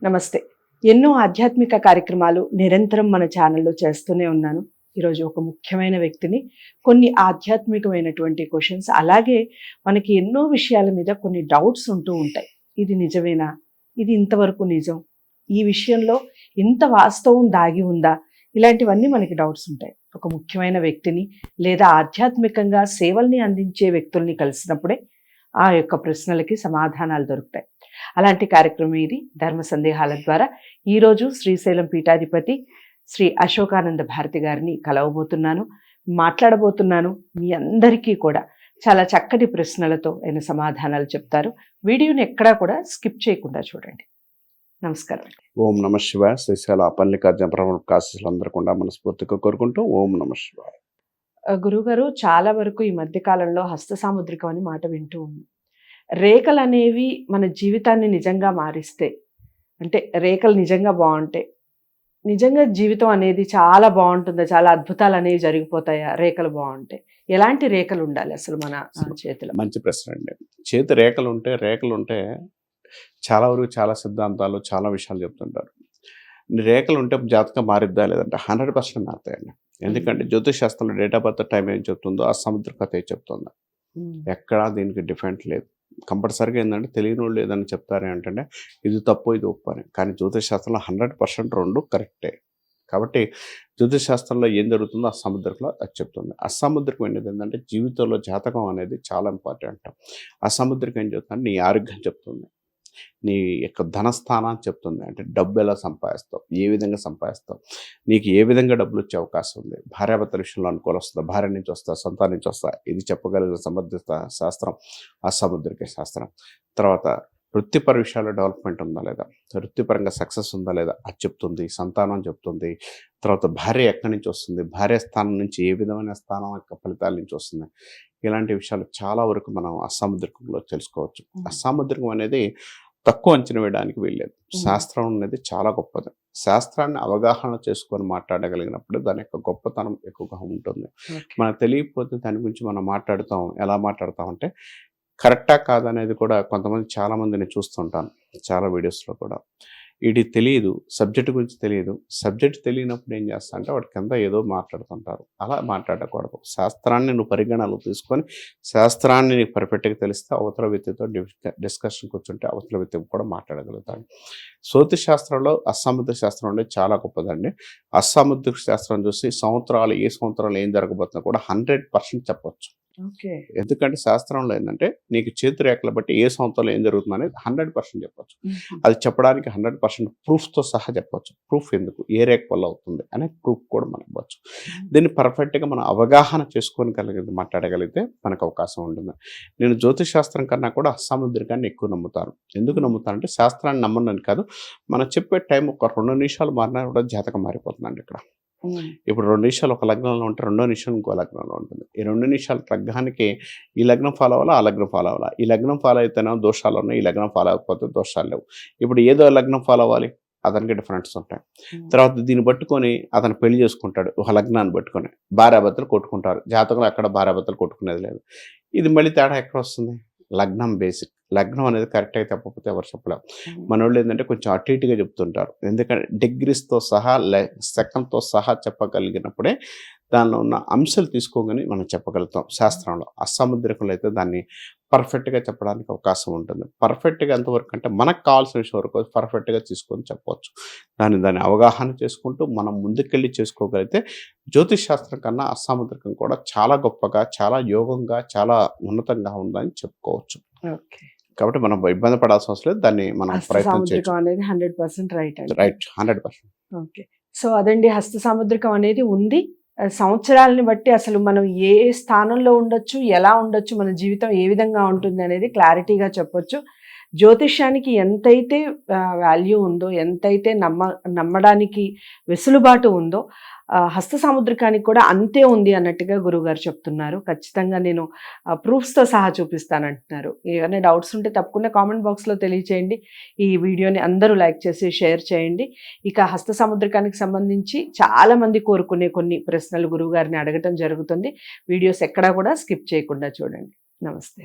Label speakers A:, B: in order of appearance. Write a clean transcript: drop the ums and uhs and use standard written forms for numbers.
A: నమస్తే. ఎన్నో ఆధ్యాత్మిక కార్యక్రమాలు నిరంతరం మన ఛానల్లో చేస్తూనే ఉన్నాను. ఈరోజు ఒక ముఖ్యమైన వ్యక్తిని, కొన్ని ఆధ్యాత్మికమైనటువంటి క్వశ్చన్స్, అలాగే మనకి ఎన్నో విషయాల మీద కొన్ని డౌట్స్ ఉంటూ ఉంటాయి. ఇది నిజమేనా? ఇది ఇంతవరకు నిజం? ఈ విషయంలో ఇంత వాస్తవం దాగి ఉందా? ఇలాంటివన్నీ మనకి డౌట్స్ ఉంటాయి. ఒక ముఖ్యమైన వ్యక్తిని లేదా ఆధ్యాత్మికంగా సేవల్ని అందించే వ్యక్తుల్ని కలిసినప్పుడే ఆ యొక్క ప్రశ్నలకి సమాధానాలు దొరుకుతాయి. అలాంటి కార్యక్రమం ఇది ధర్మ సందేహాల ద్వారా. ఈరోజు శ్రీశైలం పీఠాధిపతి శ్రీ అశోకానంద భారతి గారిని కలవబోతున్నాను, మాట్లాడబోతున్నాను. మీ అందరికీ కూడా చాలా చక్కటి ప్రశ్నలతో ఆయన సమాధానాలు చెప్తారు. వీడియోని ఎక్కడా కూడా స్కిప్ చేయకుండా చూడండి. నమస్కారం.
B: ఓం నమ శివాయ. శ్రీశైల మల్లికార్జున బ్రహ్మ కాశీలందరూ కూడా మనస్ఫూర్తిగా కోరుకుంటూ ఓం నమ శివాయ.
A: గురుగారు, చాలా వరకు ఈ మధ్య కాలంలో హస్త సాముద్రికం అని మాట వింటూ ఉన్నాం. రేఖలు అనేవి మన జీవితాన్ని నిజంగా మారిస్తే, అంటే రేఖలు నిజంగా బాగుంటే నిజంగా జీవితం అనేది చాలా బాగుంటుందా? చాలా అద్భుతాలు అనేవి జరిగిపోతాయా రేఖలు బాగుంటే? ఎలాంటి రేఖలు ఉండాలి అసలు మన చేతిలో?
B: మంచి ప్రశ్న అండి. చేతి రేఖలు ఉంటే చాలా వరకు చాలా సిద్ధాంతాలు చాలా విషయాలు చెప్తుంటారు. రేఖలు ఉంటే జాతకం మారిద్దా లేదంటే 100% మారుతాయండి. ఎందుకంటే జ్యోతిష్ శాస్త్రంలో డేట్ ఆఫ్ బర్త్ టైం ఏం చెప్తుందో ఆ సముద్రకథ ఏం చెప్తుందో ఎక్కడా దీనికి డిఫరెంట్ లేదు. కంపల్సరీగా ఏంటంటే తెలియని వాళ్ళు ఏదైనా చెప్తారే అంటే ఇది తప్పు ఇది ఒప్పు అని. కానీ జ్యోతిష్ శాస్త్రంలో 100% రెండు కరెక్టే. కాబట్టి జ్యోతిష్ శాస్త్రంలో ఏం జరుగుతుందో ఆ సముద్రంలో అది చెప్తుంది. అసముద్రికం అనేది ఏంటంటే జీవితంలో జాతకం అనేది చాలా ఇంపార్టెంట్. అసముద్రికం ఏం చెప్తుందంటే నీ ఆరోగ్యం చెప్తుంది, నీ యొక్క ధనస్థానాన్ని చెప్తుంది. అంటే డబ్బు ఎలా సంపాదిస్తావు, ఏ విధంగా సంపాదిస్తావు, నీకు ఏ విధంగా డబ్బులు వచ్చే అవకాశం ఉంది, భార్యాభర్తల విషయంలో అనుకూలం వస్తుందా, భార్య నుంచి వస్తా, సంతానం నుంచి వస్తా, ఇది చెప్పగలిగిన సమర్థత శాస్త్రం అసముద్రిక శాస్త్రం. తర్వాత వృత్తిపర విషయాల్లో డెవలప్మెంట్ ఉందా లేదా, వృత్తిపరంగా సక్సెస్ ఉందా లేదా అది చెప్తుంది, సంతానం చెప్తుంది. తర్వాత భార్య ఎక్కడి నుంచి వస్తుంది, భార్య స్థానం నుంచి ఏ విధమైన స్థానం యొక్క ఫలితాల నుంచి వస్తుంది. ఇలాంటి విషయాలు చాలా వరకు మనం అసముద్రికంలో తెలుసుకోవచ్చు. అసముద్రికం అనేది తక్కువ అంచనా వేయడానికి వీల్లేదు. శాస్త్రం అనేది చాలా గొప్పది. శాస్త్రాన్ని అవగాహన చేసుకొని మాట్లాడగలిగినప్పుడు దాని యొక్క గొప్పతనం ఎక్కువగా ఉంటుంది. మనకు తెలియకపోతే దాని గురించి మనం మాట్లాడుతాం. ఎలా మాట్లాడతాం అంటే కరెక్టా కాదనేది కూడా కొంతమంది చాలామందిని చూస్తుంటాను చాలా వీడియోస్లో కూడా. ఇది తెలియదు, సబ్జెక్ట్ గురించి తెలియదు. సబ్జెక్ట్ తెలియనప్పుడు ఏం చేస్తా అంటే వాటి కింద ఏదో మాట్లాడుతుంటారు. అలా మాట్లాడకూడదు. శాస్త్రాన్ని నువ్వు పరిగణనలు తీసుకొని శాస్త్రాన్ని నీకు పర్ఫెక్ట్గా తెలిస్తే అవతల వ్యక్తితో డిస్కషన్ కూర్చుంటే అవతల వ్యక్తి కూడా మాట్లాడగలుగుతాడు. జ్యోతిష్ శాస్త్రంలో అసముద్రిక శాస్త్రం అనేది చాలా గొప్పదండి. అసముద్రిక శాస్త్రం చూసి ఏ సంవత్సరాలు ఏం జరగబోతుందో కూడా 100% చెప్పొచ్చు. ఎందుకంటే శాస్త్రంలో ఏంటంటే నీకు చేతిరేఖలు బట్టి ఏ సంవత్సరంలో ఏం జరుగుతుంది అనేది 100% చెప్పొచ్చు. అది చెప్పడానికి 100% ప్రూఫ్తో సహా చెప్పొచ్చు. ప్రూఫ్ ఎందుకు, ఏ రేఖ వల్ల అవుతుంది అనే ప్రూఫ్ కూడా మనకు ఇవ్వచ్చు. దీన్ని పర్ఫెక్ట్గా మనం అవగాహన చేసుకొని మాట్లాడగలిగితే మనకు అవకాశం ఉంటుంది. నేను జ్యోతిష్ శాస్త్రం కన్నా కూడా అసముద్రికాన్ని ఎక్కువ నమ్ముతాను. ఎందుకు నమ్ముతానంటే శాస్త్రాన్ని నమ్మనని కాదు, మనం చెప్పే టైం ఒక 2 నిమిషాలు మారినా కూడా జాతకం మారిపోతుందండి. ఇక్కడ ఇప్పుడు 2 నిమిషాలు ఒక లగ్నంలో ఉంటే 2వ నిమిషం ఇంకో లగ్నంలో ఉంటుంది. ఈ 2 నిమిషాల లగ్నానికి ఈ లగ్నం ఫాలో అవ్వాలా, ఆ లగ్నం ఫాలో అవ్వాలా. ఈ లగ్నం ఫాలో అయితేనే దోషాలు ఉన్నాయి, ఈ లగ్నం ఫాలో అవ్వకపోతే దోషాలు లేవు. ఇప్పుడు ఏదో లగ్నం ఫాలో అవ్వాలి, అతనికి డిఫరెన్స్ ఉంటాయి. తర్వాత దీన్ని పట్టుకొని అతను పెళ్లి చేసుకుంటాడు. ఒక లగ్నాన్ని పట్టుకొని భార్యాభర్తలు కొట్టుకుంటారు. జాతకంలో ఎక్కడ భార్యాభర్తలు కొట్టుకునేది లేదు. ఇది మళ్ళీ తేడా ఎక్కడ వస్తుంది? లగ్నం బేసిక్. లగ్నం అనేది కరెక్ట్ అయితే తప్పకపోతే ఎవరు చెప్పలేము. మన వాళ్ళు ఏంటంటే కొంచెం అటు ఇటుగా చెప్తుంటారు. ఎందుకంటే డిగ్రీస్తో సహా సెకండ్తో సహా చెప్పగలిగినప్పుడే దానిలో ఉన్న అంశాలు తీసుకోగానే మనం చెప్పగలుగుతాం. శాస్త్రంలో అసముద్రికంలో అయితే దాన్ని పర్ఫెక్ట్గా చెప్పడానికి అవకాశం ఉంటుంది. పర్ఫెక్ట్గా ఎంతవరకు అంటే మనకు కావాల్సిన విషయం వరకు పర్ఫెక్ట్గా తీసుకొని చెప్పవచ్చు. దాన్ని అవగాహన చేసుకుంటూ మనం ముందుకెళ్ళి చేసుకోగలిగితే జ్యోతిష్ శాస్త్రం కన్నా అసముద్రికం కూడా చాలా గొప్పగా, చాలా యోగంగా, చాలా ఉన్నతంగా ఉందని చెప్పుకోవచ్చు. కాబట్టి మనం ఇబ్బంది పడాల్సిన అవసరం లేదు. దాన్ని మనం ప్రయత్నం చేయొచ్చు.
A: 100% రైట్.
B: 100%.
A: ఓకే. సో అదండి, హస్త సాముద్రికం అనేది ఉంది. సంవత్సరాలని బట్టి అసలు మనం ఏ స్థానంలో ఉండొచ్చు, ఎలా ఉండొచ్చు, మన జీవితం ఏ విధంగా ఉంటుంది అనేది క్లారిటీగా చెప్పొచ్చు. జ్యోతిష్యానికి ఎంతైతే వాల్యూ ఉందో, ఎంతైతే నమ్మడానికి వెసులుబాటు ఉందో, హస్త సాముద్రికానికి కూడా అంతే ఉంది అన్నట్టుగా గురువుగారు చెప్తున్నారు. ఖచ్చితంగా నేను ప్రూఫ్స్తో సహా చూపిస్తానంటున్నారు. ఏమైనా డౌట్స్ ఉంటే తప్పకుండా కామెంట్ బాక్స్లో తెలియచేయండి. ఈ వీడియోని అందరూ లైక్ చేసి షేర్ చేయండి. ఇక హస్త సాముద్రికానికి సంబంధించి చాలామంది కోరుకునే కొన్ని ప్రశ్నలు గురువుగారిని అడగటం జరుగుతుంది. వీడియోస్ ఎక్కడా కూడా స్కిప్ చేయకుండా చూడండి. నమస్తే.